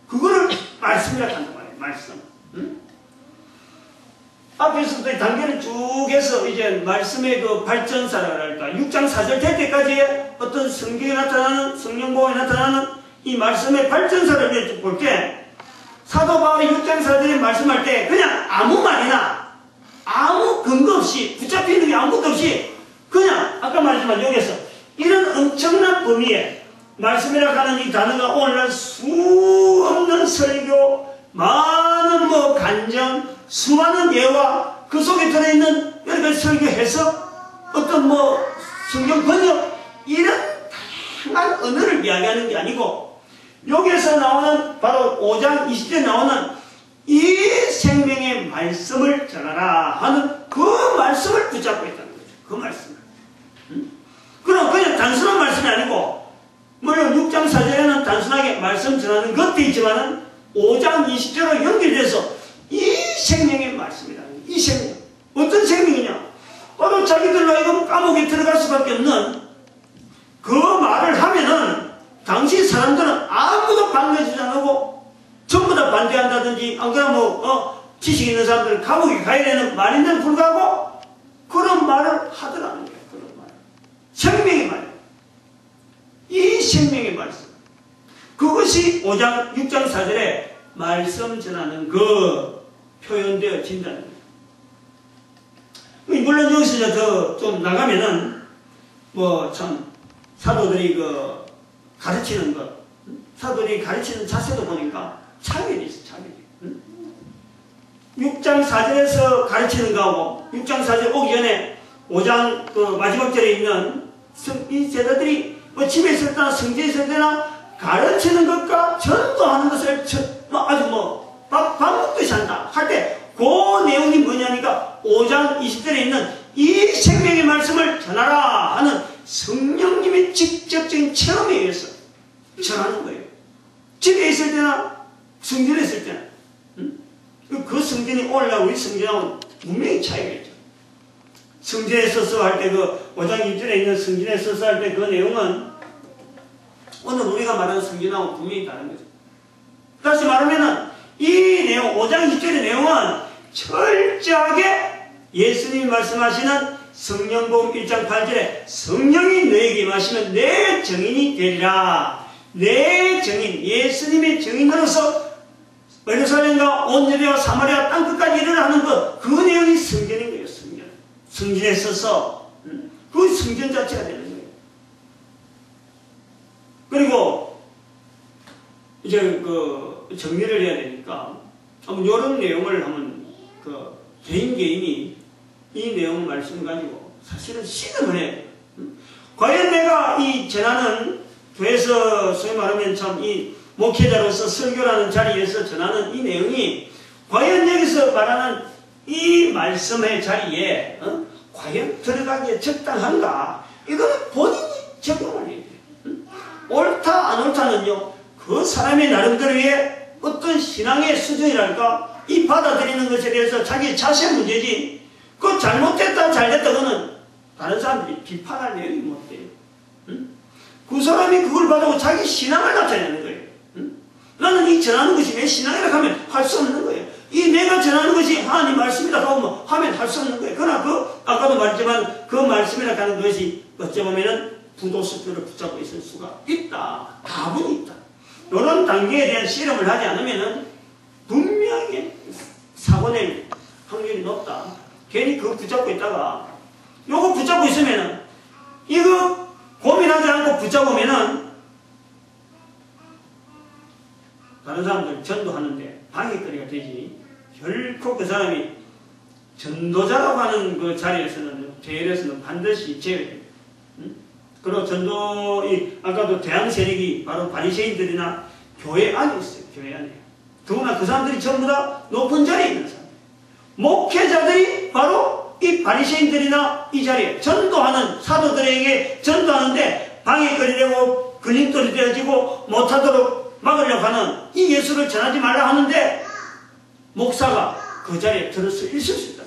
그거를 말씀이라고 한단 말이에요. 말씀. 응? 앞에서부터 단계를 쭉 해서 이제 말씀의 그 발전사라고 할까, 6장 4절 될 때까지 어떤 성경에 나타나는, 성령보험에 나타나는 이 말씀의 발전사를 이제 쭉 볼 때, 사도 바울이 6장 4절에 말씀할 때 그냥 아무 말이나 아무 근거 없이, 붙잡히는 게 아무것도 없이 그냥 아까 말했지만 여기서 이런 엄청난 범위에 말씀이라고 하는 이 단어가 오늘날 수없는 설교, 많은 뭐 간증, 수많은 예와 그 속에 들어있는 여러 가지 설교 해석, 어떤 뭐 성경 번역, 이런 다양한 언어를 이야기하는 게 아니고, 여기에서 나오는 바로 5장 20절에 나오는 이 생명의 말씀을 전하라 하는 그 말씀을 붙잡고 있다는 거죠. 그 말씀을. 그럼 그냥 단순한 말씀이 아니고, 물론 6장 4절에는 단순하게 말씀 전하는 것도 있지만은 5장 20절로 연결돼서 이 생명의 말씀이다. 이 생명. 어떤 생명이냐? 바로 자기들로 하여금 감옥에 들어갈 수밖에 없는 그 말을 하면은 당시 사람들은 아무도 반대해주지 않고 전부 다 반대한다든지, 안 그러면 지식 있는 사람들은 감옥에 가야 되는 말인데도 불구하고 그런 말을 하더라는 거예요. 그런 말. 생명의 말. 이 생명의 말씀. 그것이 6장 4절에 말씀 전하는 그 표현되어진다는 거예요. 물론 여기서 더 좀 나가면은 뭐 참 사도들이 그 가르치는 것, 사도들이 가르치는 자세도 보니까 차별이 있어, 차별이. 6장 4절에서 가르치는 거하고 6장 4절 오기 전에 5장 그 마지막 절에 있는 이 제자들이 뭐 집에 있을 때나 성지에 있을 때나 가르치는 것과 전도하는 것을 아주 뭐 밥 먹듯이 한다 할 때 그 내용이 뭐냐니까 5장 20절에 있는 이 생명의 말씀을 전하라 하는 성령님의 직접적인 체험에 의해서 전하는 거예요. 집에 있을 때나 성전에 있을 때나. 그 성전이 오늘날 우리 성전하고는 분명히 차이가 있죠. 성전에 서서 할 때 그 5장 1절에 있는 성전에 서서 할 때 그 내용은 오늘 우리가 말하는 성전하고 분명히 다른 거죠. 다시 말하면은 이 내용, 5장 1절의 내용은 철저하게 예수님이 말씀하시는 성령복음 1장 8절에 성령이 너에게 임하시면 내 증인이 되리라. 내 증인, 예수님의 증인으로서 예루살렘과 온 유대와 사마리아 땅끝까지 일을 하는 그 내용이 성전인 거예요. 성전. 성전에 서서 그 성전 자체가 되는 거예요. 그리고 이제 그 정리를 해야 되니까 한번 이런 내용을 한번 그 개인이 이 내용 말씀 가지고 사실은 시험을 해야 돼요. 과연 내가 이 전하는 교회에서 소위 말하면 참 이 목회자로서 설교라는 자리에서 전하는 이 내용이 과연 여기서 말하는 이 말씀의 자리에 과연 들어가기에 적당한가? 이거는 본인이 적용을 해야 돼요. 옳다 안 옳다는요, 그 사람의 나름대로의 어떤 신앙의 수준이랄까, 이 받아들이는 것에 대해서 자기의 자세 문제지, 그 잘못됐다 잘됐다 그거는 다른 사람들이 비판할 내용이 못 돼요. 그 사람이 그걸 받고 자기 신앙을 나타내는 거예요. 응? 나는 이 전하는 것이 내 신앙이라 하면 할 수 없는 거예요. 이 내가 전하는 것이 하나님 말씀이라 하면 할 수 없는 거예요. 그러나 아까도 말했지만 그 말씀이라 하는 것이 어찌 보면은 부도수표를 붙잡고 있을 수가 있다. 다분히 있다. 이런 단계에 대한 실험을 하지 않으면은 분명히 사고 낼 확률이 높다. 괜히 그거 붙잡고 있다가 요거 붙잡고 있으면은 이거 고민하지 않고 붙잡으면은 다른 사람들 전도하는데 방해거리가 되지. 결코 그 사람이 전도자라고 하는 그 자리에서는, 대열에서는 반드시 제외됩니다. 그리고 아까도 대항 세력이 바로 바리새인들이나 교회 안에 있어요. 교회 안에. 더구나 그 사람들이 전부 다 높은 자리에 있는 사람. 목회자들이 바로 이 바리새인들이나 이 자리에 전도하는 사도들에게 전도하는데 방해거리 되고 걸림돌이 되어지고 못하도록 막으려고 하는 이 예수를 전하지 말라 하는데 목사가 그 자리에 들을 수 있을 수 있다.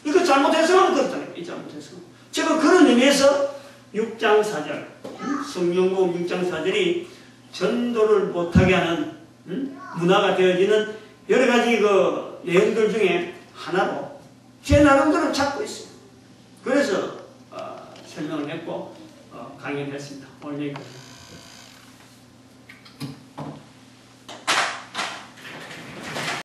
이거 잘못해서는 그렇다는 거예요. 잘못해서는. 제가 그런 의미에서 6장 4절 성경복음 6장 4절이 전도를 못하게 하는 문화가 되어지는 여러 가지 그 내용들 중에 하나로 제 나름대로 찾고 있어요. 그래서 설명을 했고 강의를 했습니다. 오늘 여기까지.